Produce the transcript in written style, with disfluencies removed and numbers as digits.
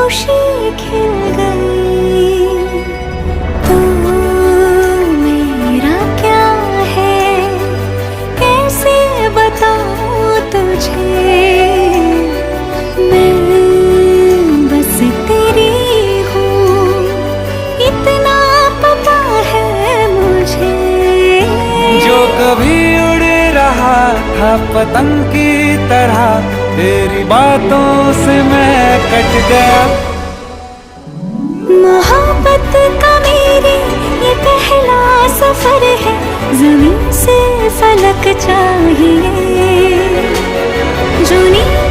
खुशी खिल गई। तो मेरा क्या है, कैसे बताऊं तुझे, मैं बस तेरी हूँ, इतना पता है मुझे। जो कभी उड़ रहा था पतंग की तरह, तेरी बातों से मैं कट गया। मोहब्बत का मेरे ये पहला सफर है, ज़मीन से फलक चाहिए, जो नींद